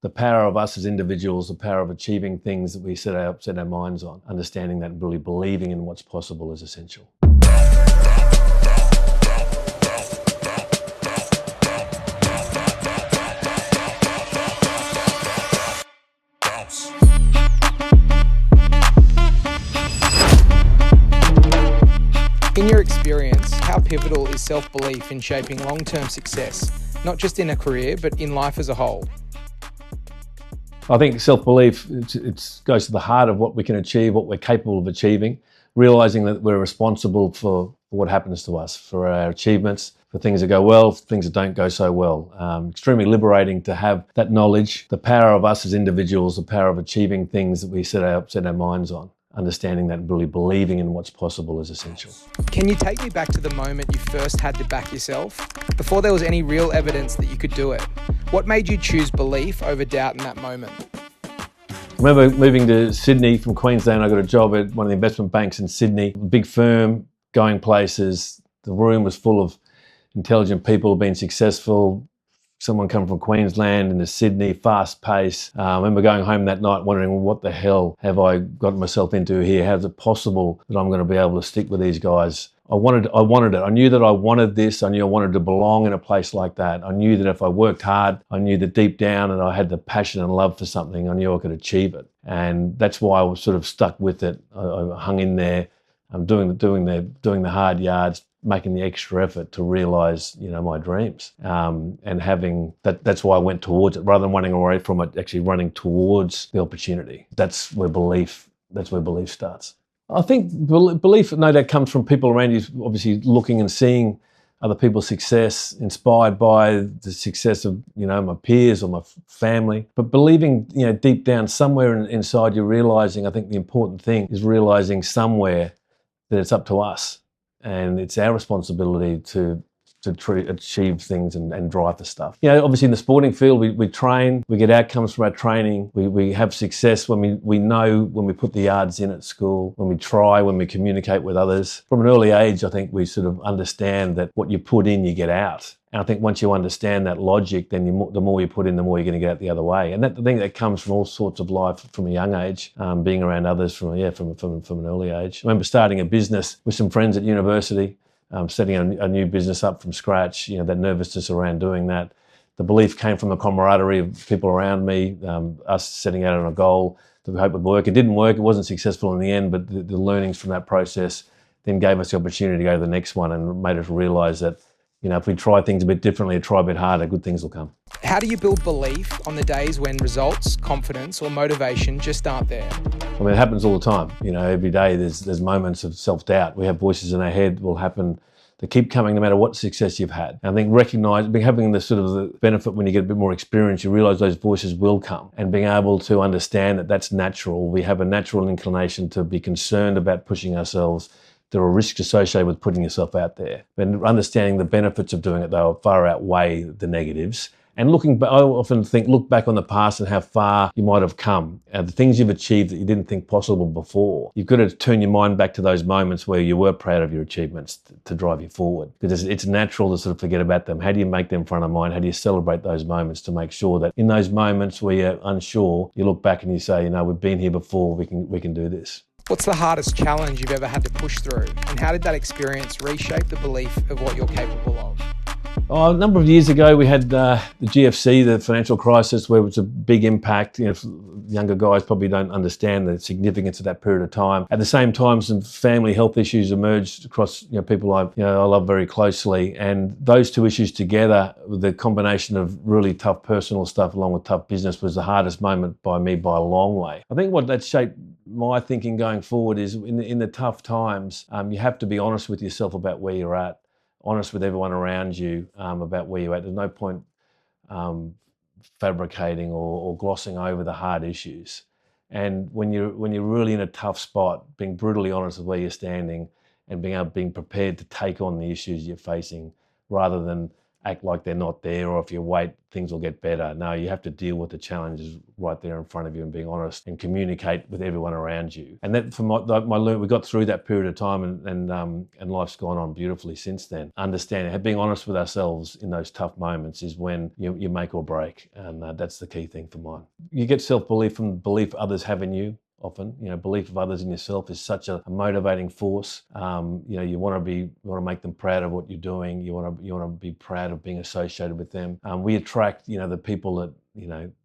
the power of us as individuals, the power of achieving things that we set our minds on, understanding that and really believing in what's possible is essential. In your experience, how pivotal is self-belief in shaping long-term success, not just in a career, but in life as a whole? I think self-belief it goes to the heart of what we can achieve, what we're capable of achieving, realising that we're responsible for what happens to us, for our achievements, for things that go well, for things that don't go so well. Extremely liberating to have that knowledge, the power of us as individuals, the power of achieving things that we set our minds on. Understanding that and really believing in what's possible is essential. Can you take me back to the moment you first had to back yourself, before there was any real evidence that you could do it? What made you choose belief over doubt in that moment? I remember moving to Sydney from Queensland. I got a job at one of the investment banks in Sydney, a big firm, going places. The room was full of intelligent people who've been successful. Someone come from Queensland into Sydney, fast pace. I remember going home that night wondering, well, what the hell have I gotten myself into here? How is it possible that I'm going to be able to stick with these guys? I wanted it. I knew that I wanted this. I knew I wanted to belong in a place like that. I knew that if I worked hard, I knew that deep down and I had the passion and love for something, I knew I could achieve it. And that's why I was sort of stuck with it. I hung in there. I'm doing the hard yards, making the extra effort to realise, my dreams. And having that's why I went towards it rather than running away from it, actually running towards the opportunity. That's where belief starts. I think belief, no doubt, comes from people around you, obviously looking and seeing other people's success, inspired by the success of, my peers or my family. But believing, deep down somewhere inside you, realising, I think the important thing is realising somewhere that it's up to us and it's our responsibility to achieve things and drive for stuff. Obviously in the sporting field, we train, we get outcomes from our training, we have success when we know when we put the yards in at school, when we try, when we communicate with others. From an early age, I think we sort of understand that what you put in, you get out. And I think once you understand that logic, then the more you put in, the more you're going to get out the other way. And I think that comes from all sorts of life from a young age, being around others from an early age. I remember starting a business with some friends at university, setting a new business up from scratch, that nervousness around doing that. The belief came from the camaraderie of people around me, us setting out on a goal that we hoped would work. It didn't work, it wasn't successful in the end, but the learnings from that process then gave us the opportunity to go to the next one and made us realise that, if we try things a bit differently and try a bit harder, good things will come. How do you build belief on the days when results, confidence or motivation just aren't there? I mean, it happens all the time. Every day there's moments of self-doubt. We have voices in our head will happen that keep coming no matter what success you've had. And I think having the sort of the benefit when you get a bit more experience, you realise those voices will come, and being able to understand that that's natural. We have a natural inclination to be concerned about pushing ourselves. There are risks associated with putting yourself out there. But understanding the benefits of doing it, though, far outweigh the negatives. And I often think, look back on the past and how far you might have come, the things you've achieved that you didn't think possible before. You've got to turn your mind back to those moments where you were proud of your achievements to drive you forward. Because it's natural to sort of forget about them. How do you make them front of mind? How do you celebrate those moments to make sure that in those moments where you're unsure, you look back and you say, we've been here before, we can do this. What's the hardest challenge you've ever had to push through? And how did that experience reshape the belief of what you're capable of? A number of years ago, we had the GFC, the financial crisis, where it was a big impact. Younger guys probably don't understand the significance of that period of time. At the same time, some family health issues emerged across people I love very closely, and those two issues together, with the combination of really tough personal stuff along with tough business, was the hardest moment by me by a long way. I think what that shaped my thinking going forward is in the tough times, you have to be honest with yourself about where you're at. Honest with everyone around you about where you're at. There's no point fabricating or glossing over the hard issues. And when you're really in a tough spot, being brutally honest with where you're standing and being prepared to take on the issues you're facing, rather than act like they're not there, or if you wait, things will get better. No, you have to deal with the challenges right there in front of you and being honest and communicate with everyone around you. And that, from my learn, we got through that period of time, and life's gone on beautifully since then. Understanding, being honest with ourselves in those tough moments is when you make or break, and that's the key thing for mine. You get self-belief from the belief others have in you. Often, belief of others in yourself is such a motivating force. You want to make them proud of what you're doing. You want to be proud of being associated with them. We attract, the people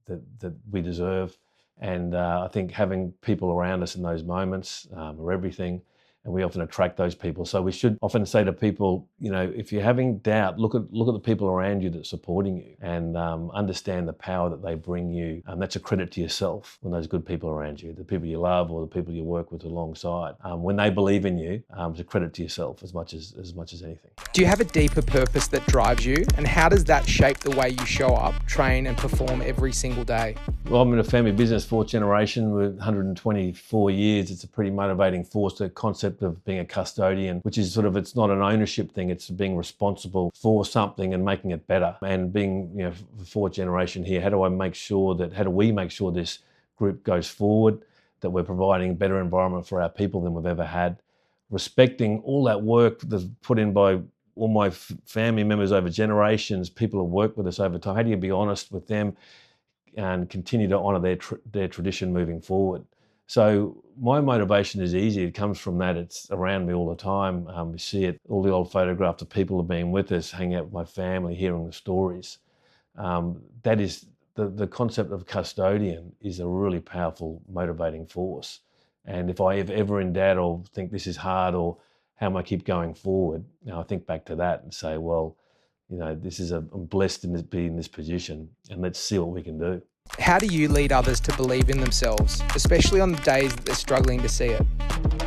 that we deserve, and I think having people around us in those moments are everything. And we often attract those people. So we should often say to people, if you're having doubt, look at the people around you that's supporting you, and understand the power that they bring you. That's a credit to yourself when those good people around you, the people you love or the people you work with alongside, when they believe in you, it's a credit to yourself as much as anything. Do you have a deeper purpose that drives you? And how does that shape the way you show up, train and perform every single day? Well, I'm in a family business, fourth generation, with 124 years. It's a pretty motivating force, the concept of being a custodian, which is it's not an ownership thing, it's being responsible for something and making it better. And being, fourth generation here, how do we make sure this group goes forward, that we're providing a better environment for our people than we've ever had, respecting all that work that's put in by all my family members over generations, people who work with us over time. How do you be honest with them and continue to honour their tradition moving forward? So my motivation is easy. It comes from that. It's around me all the time. We see it, all the old photographs of people who've been with us, hanging out with my family, hearing the stories. That is the concept of custodian is a really powerful motivating force. And if I ever in doubt or think this is hard or how am I keep going forward, I think back to that and say, well, I'm blessed to be in this position, and let's see what we can do. How do you lead others to believe in themselves, especially on the days that they're struggling to see it?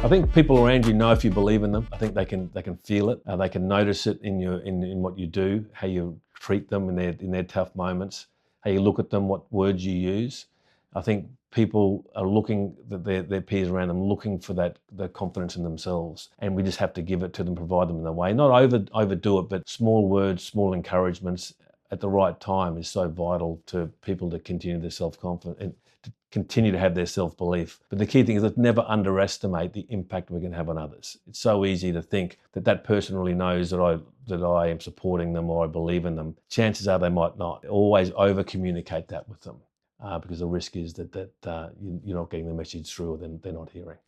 I think people around you know if you believe in them. I think they can feel it. They can notice it in what you do, how you treat them in their tough moments, how you look at them, what words you use. I think people are looking, their peers around them, looking for the confidence in themselves, and we just have to give it to them, provide them in a way, not overdo it, but small words, small encouragements at the right time is so vital to people to continue their self-confidence and to continue to have their self-belief. But the key thing is that never underestimate the impact we can have on others. It's so easy to think that person really knows that I am supporting them or I believe in them. Chances are they might not. Always over-communicate that with them, because the risk is that you're not getting the message through, or they're not hearing.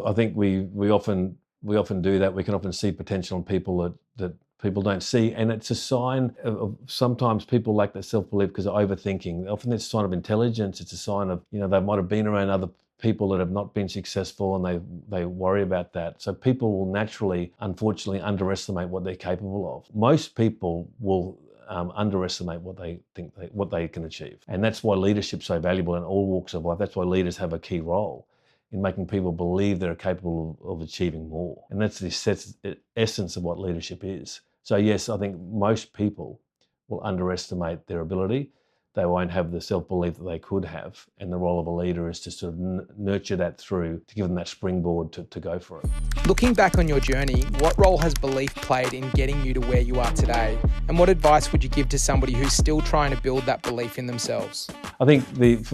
I think we often do that. We can often see potential in people that people don't see, and it's a sign of sometimes people lack that self-belief because of overthinking. Often it's a sign of intelligence. It's a sign of, they might have been around other people that have not been successful, and they worry about that. So people will naturally, unfortunately, underestimate what they're capable of. Most people will underestimate what they can achieve, and that's why leadership's so valuable in all walks of life. That's why leaders have a key role in making people believe they're capable of achieving more, and that's the essence of what leadership is. So yes, I think most people will underestimate their ability. They won't have the self-belief that they could have, and the role of a leader is to sort of nurture that through, to give them that springboard to go for it. Looking back on your journey, what role has belief played in getting you to where you are today? And what advice would you give to somebody who's still trying to build that belief in themselves? I think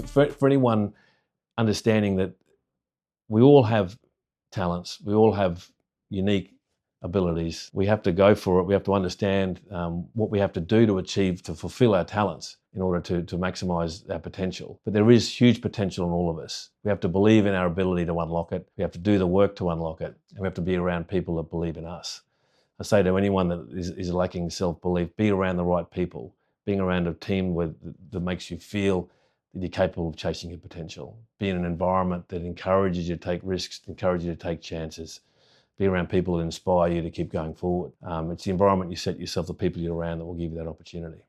for anyone understanding that we all have talents, we all have unique abilities. We have to go for it. We have to understand what we have to do to fulfill our talents in order to maximize our potential. But there is huge potential in all of us. We have to believe in our ability to unlock it. We have to do the work to unlock it. And we have to be around people that believe in us. I say to anyone that is lacking self-belief, be around the right people. Being around a team that makes you feel that you're capable of chasing your potential. Be in an environment that encourages you to take risks, encourages you to take chances. Be around people that inspire you to keep going forward. It's the environment you set yourself, the people you're around, that will give you that opportunity.